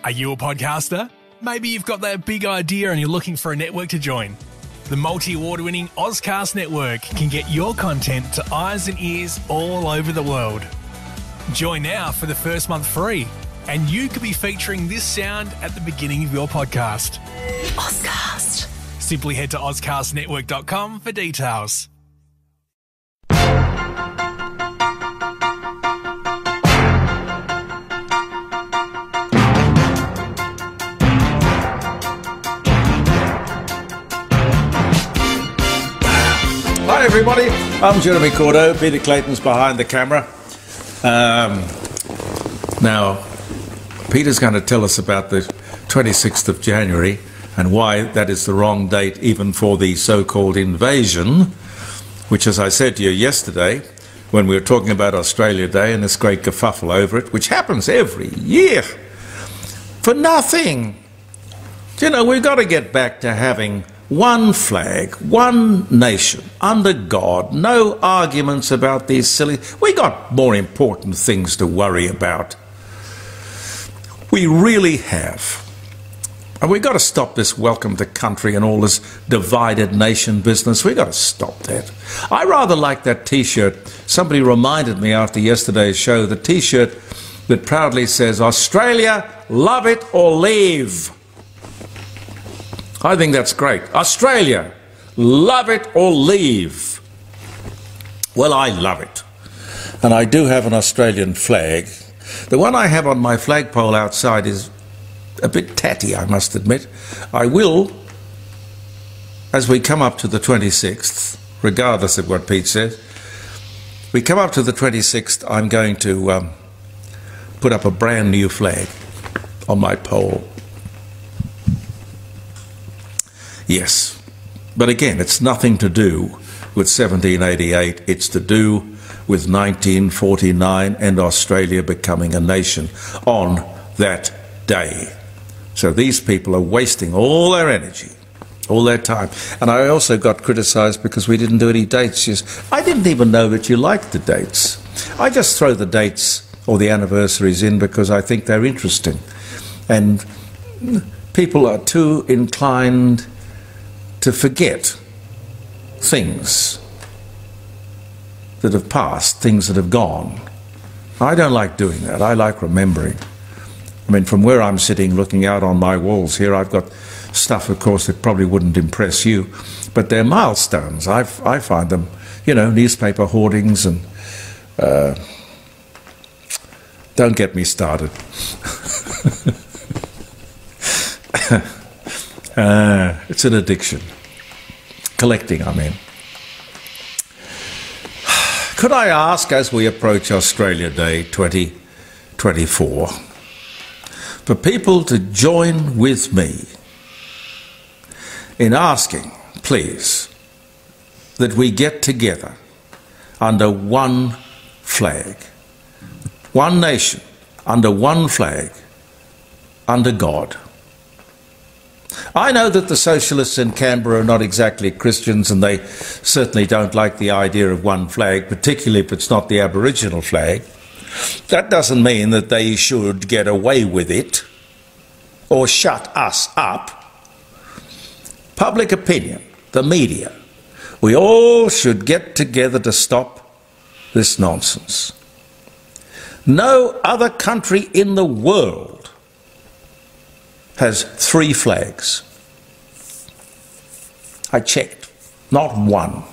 Are you a podcaster? Maybe you've got that big idea and you're looking for a network to join. The multi-award-winning Ozcast Network can get your content to eyes and ears all over the world. Join now for the first month free, and you could be featuring this sound at the beginning of your podcast. Ozcast. Simply head to ozcastnetwork.com for details. Hi everybody, I'm Jeremy Cordo. Peter Clayton's behind the camera. Now, Peter's going to tell us about the 26th of January and why that is the wrong date even for the so-called invasion, which, as I said to you yesterday, when we were talking about Australia Day and this great kerfuffle over it, which happens every year, for nothing. You know, we've got to get back to having one flag, one nation, under God, no arguments about these silly... We got more important things to worry about. We really have. And we've got to stop this welcome to country and all this divided nation business. We've got to stop that. I rather like that T-shirt. Somebody reminded me after yesterday's show, the T-shirt that proudly says, Australia, love it or leave. I think that's great. Australia, love it or leave. Well, I love it. And I do have an Australian flag. The one I have on my flagpole outside is a bit tatty, I must admit. I will, as we come up to the 26th, regardless of what Pete says, we come up to the 26th, I'm going to put up a brand new flag on my pole. Yes, but again, it's nothing to do with 1788. It's to do with 1949 and Australia becoming a nation on that day. So these people are wasting all their energy, all their time. And I also got criticised because we didn't do any dates. I didn't even know that you liked the dates. I just throw the dates or the anniversaries in because I think they're interesting. And people are too inclined to forget things that have passed, things that have gone. I don't like doing that. I like remembering. I mean, from where I'm sitting looking out on my walls here, I've got stuff, of course, that probably wouldn't impress you, but they're milestones. I find them, you know, newspaper hoardings and... don't get me started. It's an addiction. Collecting, I mean. Could I ask, as we approach Australia Day 2024, for people to join with me in asking, please, that we get together under one flag, one nation, under one flag, under God. I know that the socialists in Canberra are not exactly Christians, and they certainly don't like the idea of one flag, particularly if it's not the Aboriginal flag. That doesn't mean that they should get away with it or shut us up. Public opinion, the media, we all should get together to stop this nonsense. No other country in the world has 3 flags. I checked, not one.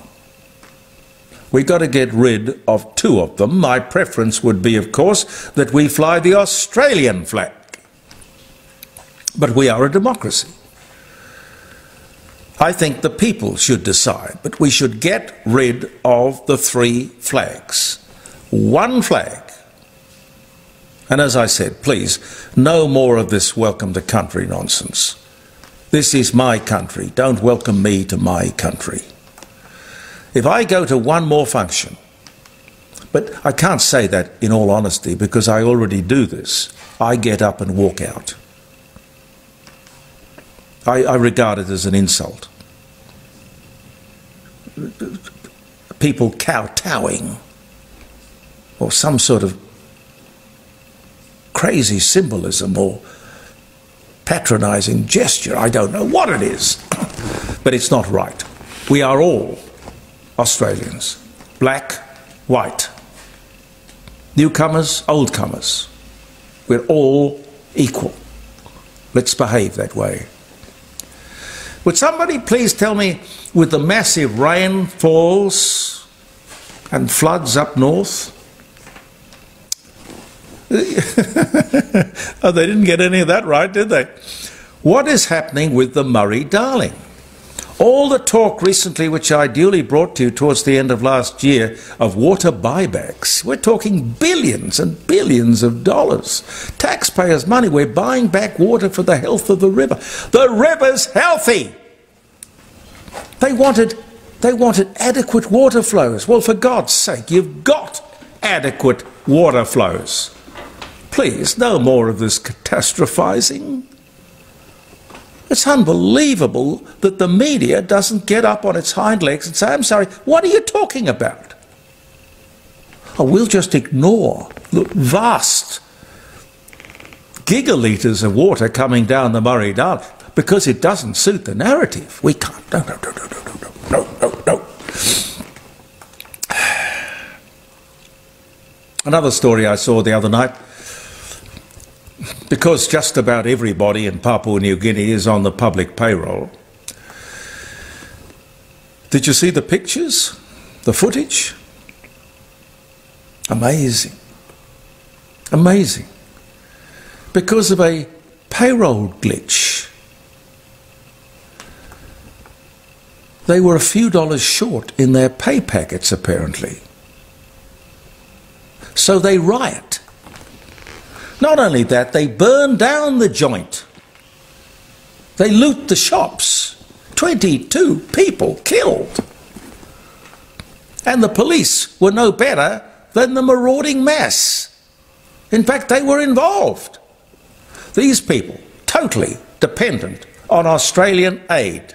We've got to get rid of 2 of them. My preference would be, of course, that we fly the Australian flag. But we are a democracy. I think the people should decide, but we should get rid of the 3 flags. One flag. And as I said, please, no more of this welcome to country nonsense. This is my country. Don't welcome me to my country. If I go to one more function, but I can't say that in all honesty because I already do this, I get up and walk out. I regard it as an insult. People kowtowing or some sort of crazy symbolism or patronising gesture. I don't know what it is, but it's not right. We are all Australians, black, white, newcomers, oldcomers. We're all equal. Let's behave that way. Would somebody please tell me, with the massive rainfalls and floods up north, oh, they didn't get any of that right, did they? What is happening with the Murray-Darling? All the talk recently, which I duly brought to you towards the end of last year, of water buybacks. We're talking billions and billions of dollars. Taxpayers' money. We're buying back water for the health of the river. The river's healthy. They wanted adequate water flows. Well, for God's sake, you've got adequate water flows. Please, no more of this catastrophising. It's unbelievable that the media doesn't get up on its hind legs and say, I'm sorry, what are you talking about? Oh, we'll just ignore the vast gigalitres of water coming down the Murray-Darling because it doesn't suit the narrative. We can't. No. Another story I saw the other night. Because just about everybody in Papua New Guinea is on the public payroll. Did you see the pictures? The footage? Amazing. Amazing. Because of a payroll glitch. They were a few dollars short in their pay packets, apparently. So they riot. Not only that, they burn down the joint. They loot the shops. 22 people killed. And the police were no better than the marauding mass. In fact, they were involved. These people, totally dependent on Australian aid.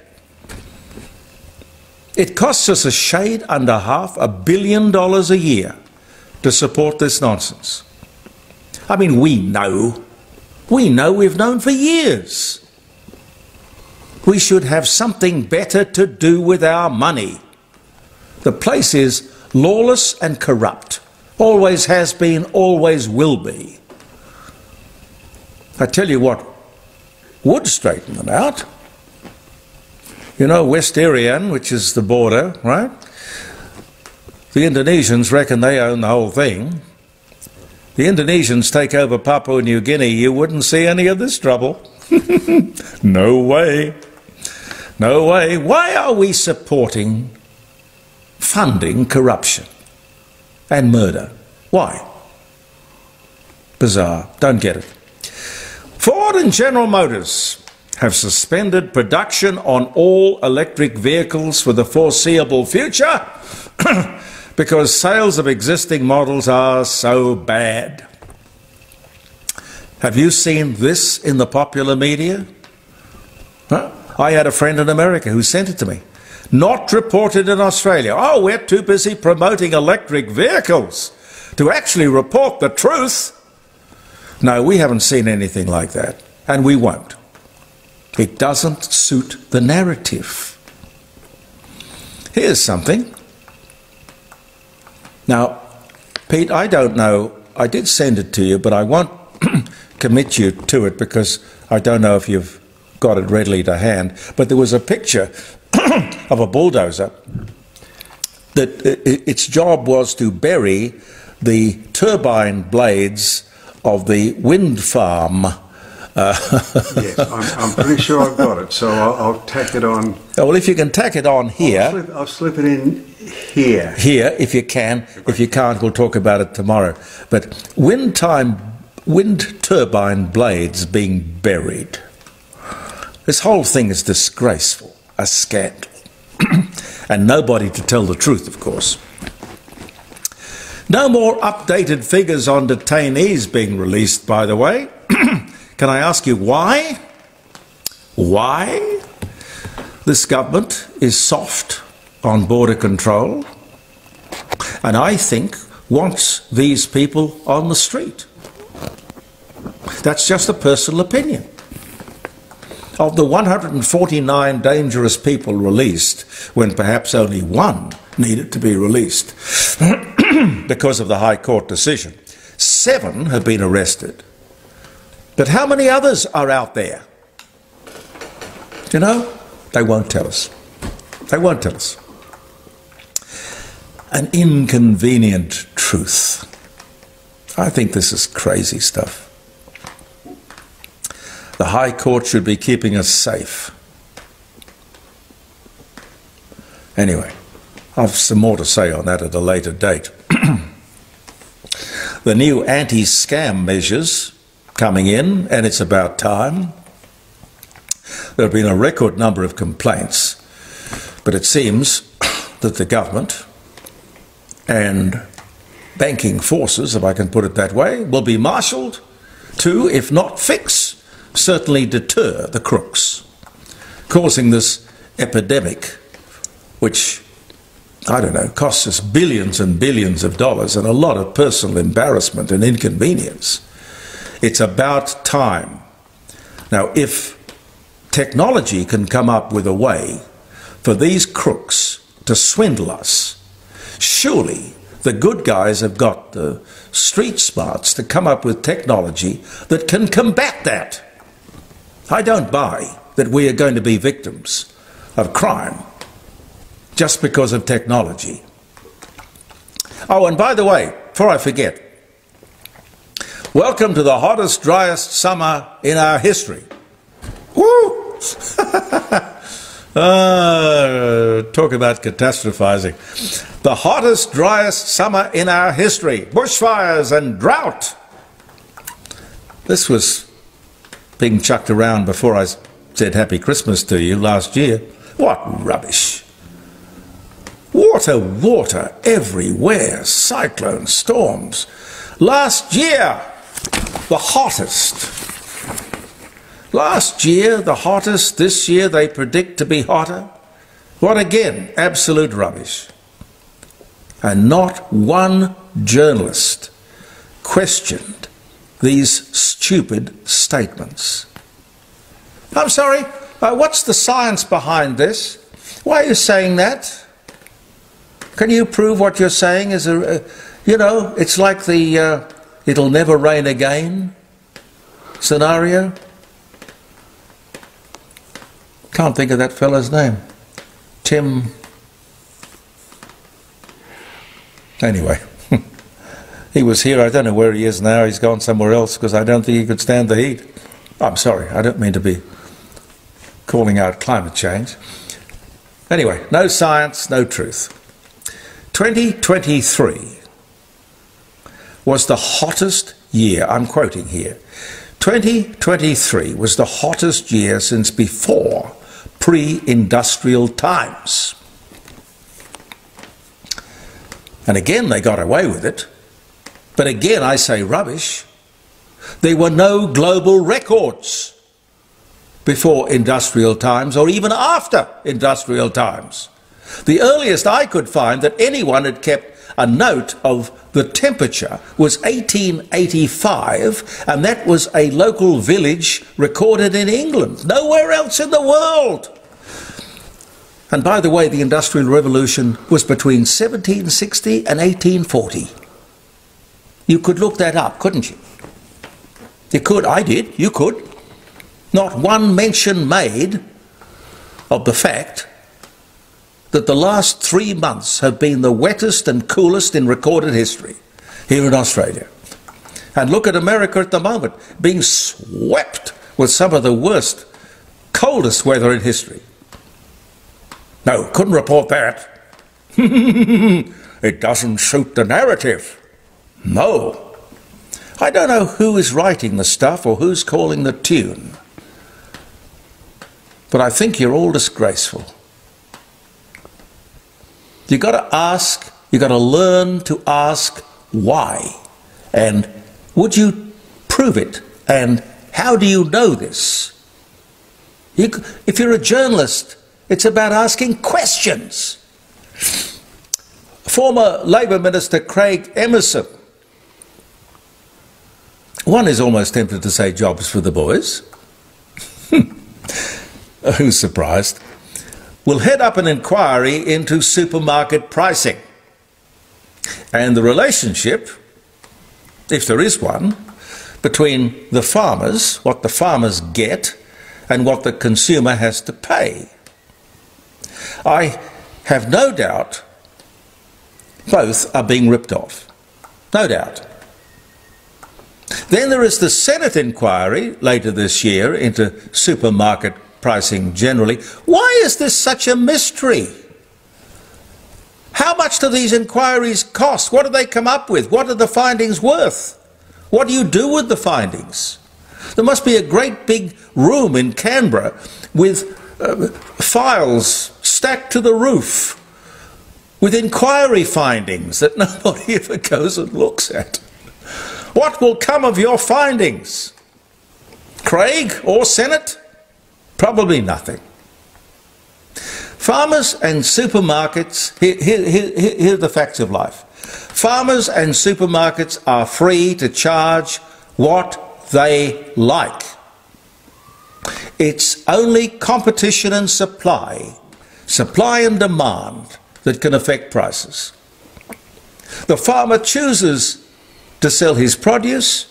It costs us a shade under $500 million a year to support this nonsense. I mean, we know we've known for years. We should have something better to do with our money. The place is lawless and corrupt. Always has been, always will be. I tell you what would straighten them out. You know, West Irian, which is the border, right? The Indonesians reckon they own the whole thing. The Indonesians take over Papua New Guinea, you wouldn't see any of this trouble. No way. No way. Why are we supporting, funding corruption and murder? Why? Bizarre. Don't get it. Ford and General Motors have suspended production on all electric vehicles for the foreseeable future because sales of existing models are so bad. Have you seen this in the popular media? Huh? I had a friend in America who sent it to me. Not reported in Australia. Oh, we're too busy promoting electric vehicles to actually report the truth. No, we haven't seen anything like that, and we won't. It doesn't suit the narrative. Here's something. Now, Pete, I don't know, I did send it to you, but I won't commit you to it because I don't know if you've got it readily to hand. But there was a picture of a bulldozer that its job was to bury the turbine blades of the wind farm. Yes, I'm pretty sure I've got it, so I'll tack it on. Oh, well, if you can tack it on here. I'll slip it in here. Here, if you can. If you can't, we'll talk about it tomorrow. But wind turbine blades being buried. This whole thing is disgraceful, a scandal. And nobody to tell the truth, of course. No more updated figures on detainees being released, by the way. Can I ask you why? Why this government is soft on border control and I think wants these people on the street? That's just a personal opinion. Of the 149 dangerous people released, when perhaps only one needed to be released because of the High Court decision, 7 have been arrested. But how many others are out there? You know, they won't tell us. They won't tell us. An inconvenient truth. I think this is crazy stuff. The High Court should be keeping us safe. Anyway, I've some more to say on that at a later date. The new anti-scam measures coming in, and it's about time. There have been a record number of complaints, but it seems that the government and banking forces, if I can put it that way, will be marshalled to, if not fix, certainly deter the crooks, causing this epidemic, which, I don't know, costs us billions and billions of dollars and a lot of personal embarrassment and inconvenience. It's about time. Now, if technology can come up with a way for these crooks to swindle us, surely the good guys have got the street smarts to come up with technology that can combat that. I don't buy that we are going to be victims of crime just because of technology. Oh, and by the way, before I forget, welcome to the hottest, driest summer in our history. Woo! Talk about catastrophizing. The hottest, driest summer in our history. Bushfires and drought. This was being chucked around before I said Happy Christmas to you last year. What rubbish. Water everywhere. Cyclones, storms. Last year, the hottest. Last year, the hottest. This year, they predict to be hotter. What again? Absolute rubbish. And not one journalist questioned these stupid statements. I'm sorry, what's the science behind this? Why are you saying that? Can you prove what you're saying is it's like the it'll never rain again scenario? Can't think of that fella's name. Tim. Anyway, he was here. I don't know where he is now. He's gone somewhere else because I don't think he could stand the heat. I'm sorry. I don't mean to be calling out climate change. Anyway, no science, no truth. 2023 was the hottest year. I'm quoting here. 2023 was the hottest year since before pre-industrial times. And again, they got away with it. But again, I say rubbish. There were no global records before industrial times or even after industrial times. The earliest I could find that anyone had kept a note of the temperature was 1885, and that was a local village recorded in England, nowhere else in the world. And by the way, the Industrial Revolution was between 1760 and 1840. You could look that up, couldn't you? You could, I did, you could. Not one mention made of the fact that the last 3 months have been the wettest and coolest in recorded history here in Australia. And look at America at the moment, being swept with some of the worst, coldest weather in history. No, couldn't report that. It doesn't suit the narrative. No. I don't know who is writing the stuff or who's calling the tune, but I think you're all disgraceful. You've got to ask, you've got to learn to ask why. And would you prove it? And how do you know this? If you're a journalist, it's about asking questions. Former Labour Minister Craig Emerson, one is almost tempted to say jobs for the boys. who's surprised, will head up an inquiry into supermarket pricing and the relationship, if there is one, between the farmers, what the farmers get, and what the consumer has to pay. I have no doubt both are being ripped off. No doubt. Then there is the Senate inquiry later this year into supermarket pricing generally. Why is this such a mystery? How much do these inquiries cost? What do they come up with? What are the findings worth? What do you do with the findings? There must be a great big room in Canberra with files stacked to the roof with inquiry findings that nobody ever goes and looks at. What will come of your findings? Craig or Senate? Probably nothing. Farmers and supermarkets, here are the facts of life. Farmers and supermarkets are free to charge what they like. It's only competition and supply and demand that can affect prices. The farmer chooses to sell his produce,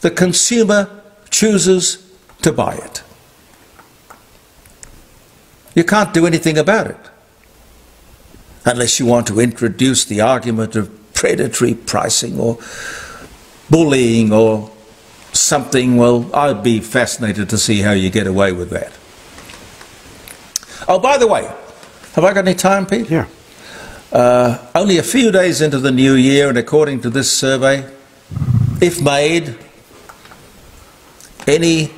the consumer chooses to buy it. You can't do anything about it unless you want to introduce the argument of predatory pricing or bullying or something. Well, I'd be fascinated to see how you get away with that. Oh, by the way, have I got any time, Pete? Yeah. Only a few days into the new year, and according to this survey, if made, any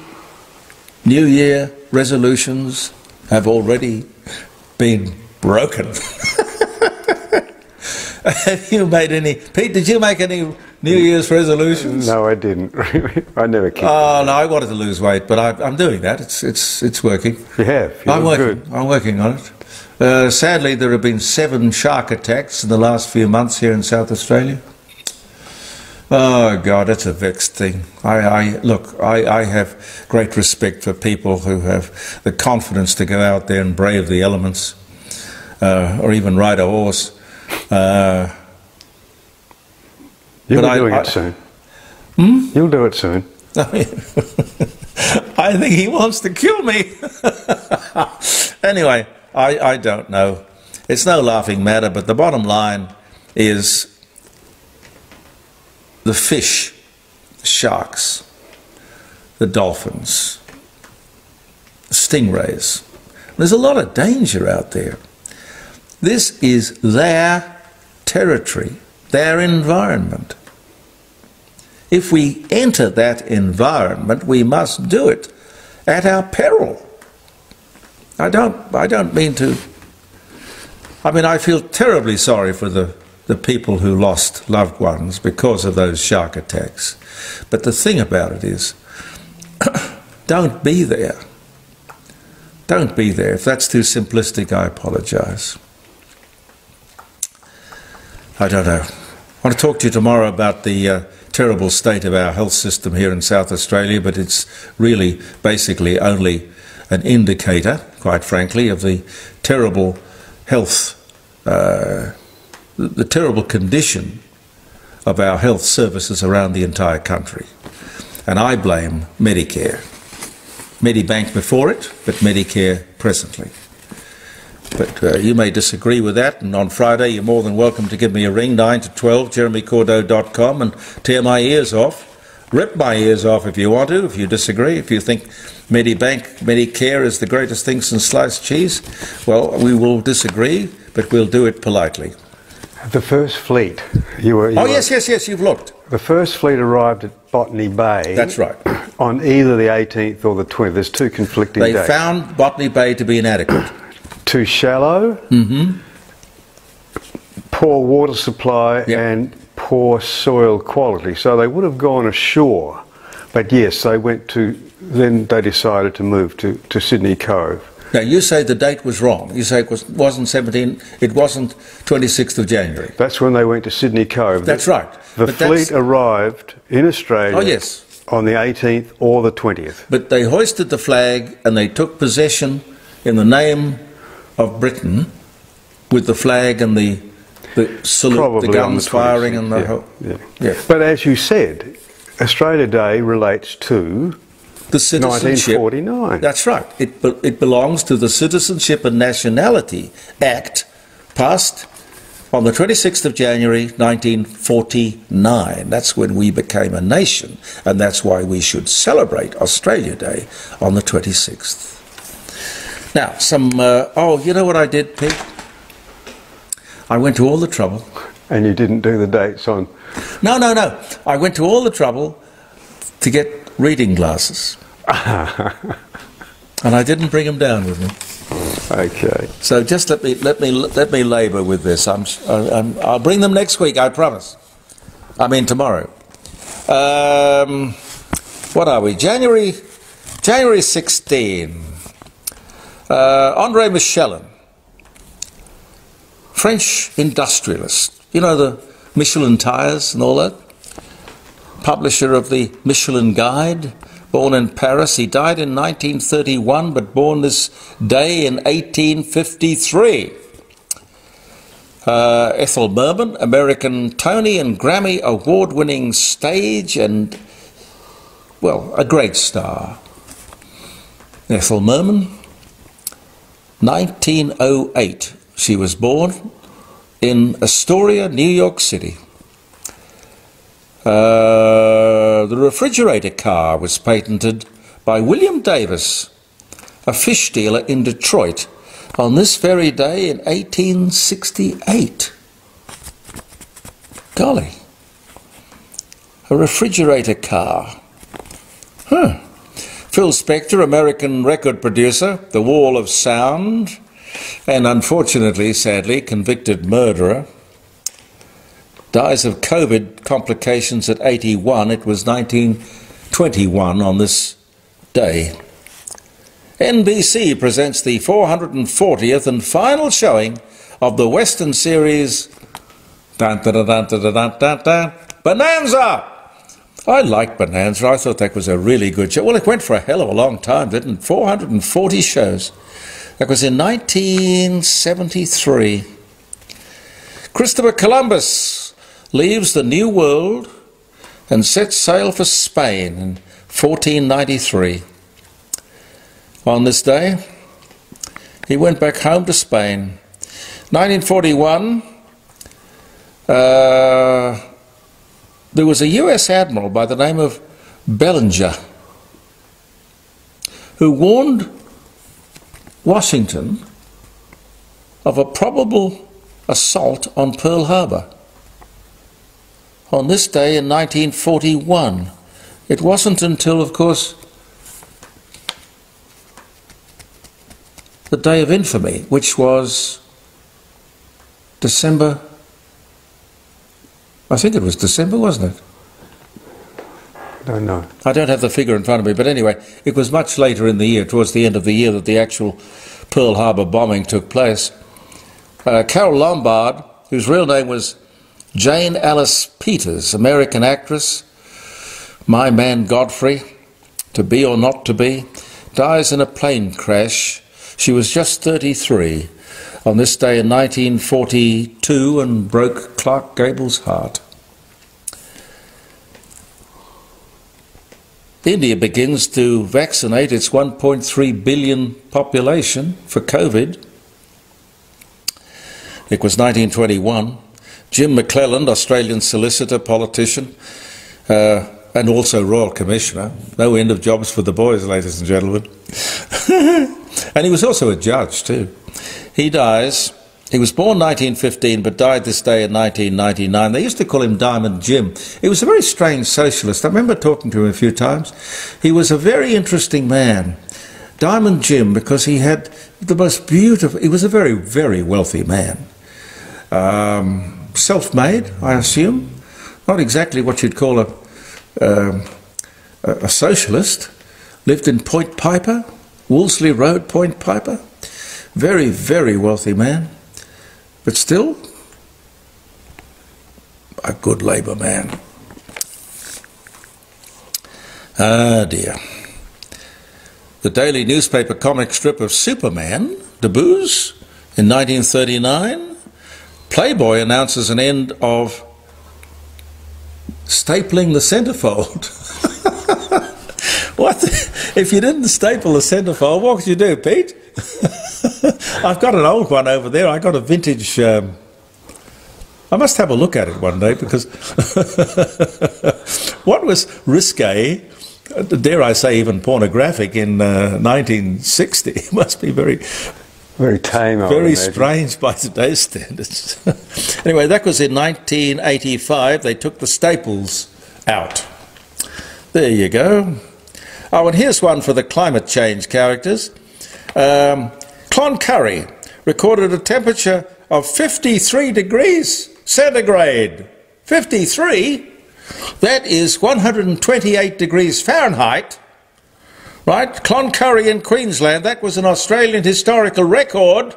New Year resolutions have already been broken. Have you made any? Pete, did you make any New Year's resolutions? No, I didn't. I never kept. Oh no, I wanted to lose weight, but I'm doing that. It's working. You have. I'm working. Good. I'm working on it. Sadly, there have been 7 shark attacks in the last few months here in South Australia. Oh God, that's a vexed thing. I have great respect for people who have the confidence to go out there and brave the elements, or even ride a horse. You'll be doing it soon. You'll do it soon. I think he wants to kill me. Anyway, I don't know. It's no laughing matter, but the bottom line is the fish, the sharks, the dolphins, the stingrays. There's a lot of danger out there. This is their territory, their environment. If we enter that environment, we must do it at our peril. I don't mean to. I mean, I feel terribly sorry for the people who lost loved ones because of those shark attacks. But the thing about it is, don't be there. Don't be there. If that's too simplistic, I apologise. I don't know. I want to talk to you tomorrow about the terrible state of our health system here in South Australia, but it's really basically only an indicator, quite frankly, of the terrible health, the terrible condition of our health services around the entire country. And I blame Medicare. Medibank before it, but Medicare presently. But you may disagree with that, and on Friday you're more than welcome to give me a ring, 9 to 12, jeremycordeaux.com, and tear my ears off. Rip my ears off if you want to, if you disagree, if you think Medicare is the greatest thing since sliced cheese. Well, we will disagree, but we'll do it politely. The first fleet, yes, you've looked. The first fleet arrived at Botany Bay. That's right. On either the 18th or the 20th. There's two conflicting dates. They found Botany Bay to be inadequate. Too shallow, poor water supply, and poor soil quality. So they would have gone ashore. But yes, they went to, then they decided to move to Sydney Cove. Now, you say the date was wrong. You say it wasn't 26th of January. That's when they went to Sydney Cove. That's right. The fleet arrived in Australia on the 18th or the 20th. But they hoisted the flag and they took possession in the name of Britain with the flag and the salute, Probably the guns on the firing and the 26th, whole... Yeah. But as you said, Australia Day relates to The Citizenship... 1949. That's right. It belongs to the Citizenship and Nationality Act, passed on the 26th of January 1949. That's when we became a nation, and that's why we should celebrate Australia Day on the 26th. Now, you know what I did, Pete? I went to all the trouble. And you didn't do the dates on... No. I went to all the trouble to get reading glasses. And I didn't bring them down with me. Okay. So just let me labour with this. I'll bring them next week, I promise. I mean tomorrow. What are we? January 16. André Michelin, French industrialist. You know the Michelin tyres and all that? Publisher of the Michelin Guide. Born in Paris, he died in 1931, but born this day in 1853. Ethel Merman, American Tony and Grammy award-winning stage and, well, a great star. Ethel Merman, 1908. She was born in Astoria, New York City. The refrigerator car was patented by William Davis, a fish dealer in Detroit, on this very day in 1868. Golly. A refrigerator car. Phil Spector, American record producer, The Wall of Sound, and unfortunately, sadly, convicted murderer, dies of COVID complications at 81. It was 1921 on this day. NBC presents the 440th and final showing of the Western series Bonanza. I liked Bonanza. I thought that was a really good show. Well, it went for a hell of a long time, didn't it? 440 shows. That was in 1973. Christopher Columbus leaves the New World and sets sail for Spain in 1493. On this day, he went back home to Spain. 1941, there was a US admiral by the name of Bellinger who warned Washington of a probable assault on Pearl Harbor. On this day in 1941. It wasn't until, of course, the Day of Infamy, which was December, I think it was December, wasn't it? Don't know. I don't have the figure in front of me, but anyway, it was much later in the year, towards the end of the year, that the actual Pearl Harbor bombing took place. Carole Lombard, whose real name was Jane Alice Peters, American actress, My Man Godfrey, To Be or Not to Be, dies in a plane crash. She was just 33 on this day in 1942 and broke Clark Gable's heart. India begins to vaccinate its 1.3 billion population for COVID. It was 1921. Jim McClelland, Australian solicitor, politician, and also Royal Commissioner. No end of jobs for the boys, ladies and gentlemen. And he was also a judge too. He dies. He was born 1915 but died this day in 1999. They used to call him Diamond Jim. He was a very strange socialist. I remember talking to him a few times. He was a very interesting man. Diamond Jim, because he had the most beautiful... He was a very, very wealthy man. Self-made, I assume. Not exactly what you'd call a socialist. Lived in Point Piper, Wolseley Road, Point Piper. Very, very wealthy man. But still, a good Labour man. Ah, dear. The daily newspaper comic strip of Superman debuts in 1939. Playboy announces an end of stapling the centrefold. What? If you didn't staple the centrefold, what could you do, Pete? I've got an old one over there. I got a vintage... I must have a look at it one day, because what was risque, dare I say even pornographic, in 1960 must be very... Very tame, I very would imagine. strange by today's standards. Anyway, that was in 1985. They took the staples out. There you go. Oh, and here's one for the climate change characters. Cloncurry recorded a temperature of 53 degrees centigrade. 53? That is 128 degrees Fahrenheit. Right? Cloncurry in Queensland, that was an Australian historical record.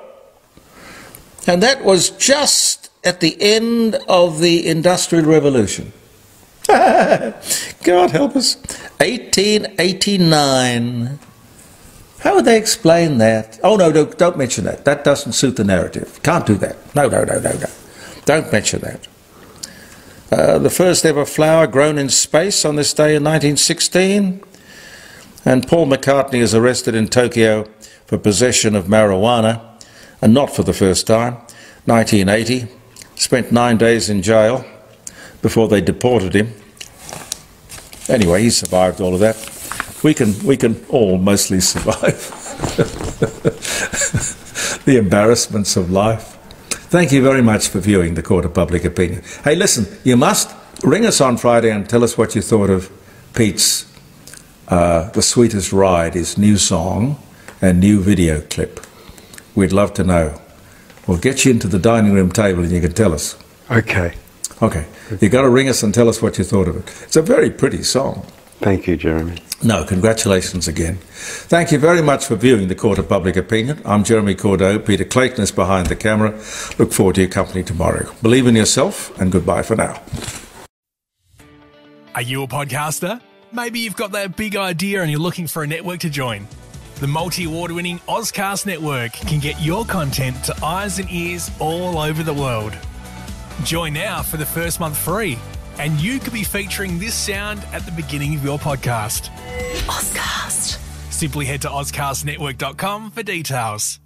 And that was just at the end of the Industrial Revolution. God help us. 1889. How would they explain that? Oh, no, don't mention that. That doesn't suit the narrative. Can't do that. No. Don't mention that. The first ever flower grown in space on this day in 1916. And Paul McCartney is arrested in Tokyo for possession of marijuana, and not for the first time. 1980. Spent 9 days in jail before they deported him. Anyway, he survived all of that. We can all mostly survive the embarrassments of life. Thank you very much for viewing the Court of Public Opinion. Hey, listen, you must ring us on Friday and tell us what you thought of Pete's The Sweetest Ride, his new song and new video clip. We'd love to know. We'll get you into the dining room table and you can tell us. Okay. Okay. You've got to ring us and tell us what you thought of it. It's a very pretty song. Thank you, Jeremy. No, congratulations again. Thank you very much for viewing the Court of Public Opinion. I'm Jeremy Cordeaux. Peter Clayton is behind the camera. Look forward to your company tomorrow. Believe in yourself, and goodbye for now. Are you a podcaster? Maybe you've got that big idea and you're looking for a network to join. The multi-award-winning Ozcast network can get your content to eyes and ears all over the world. Join now for the first month free, and you could be featuring this sound at the beginning of your podcast. Ozcast. Simply head to ozcastnetwork.com for details.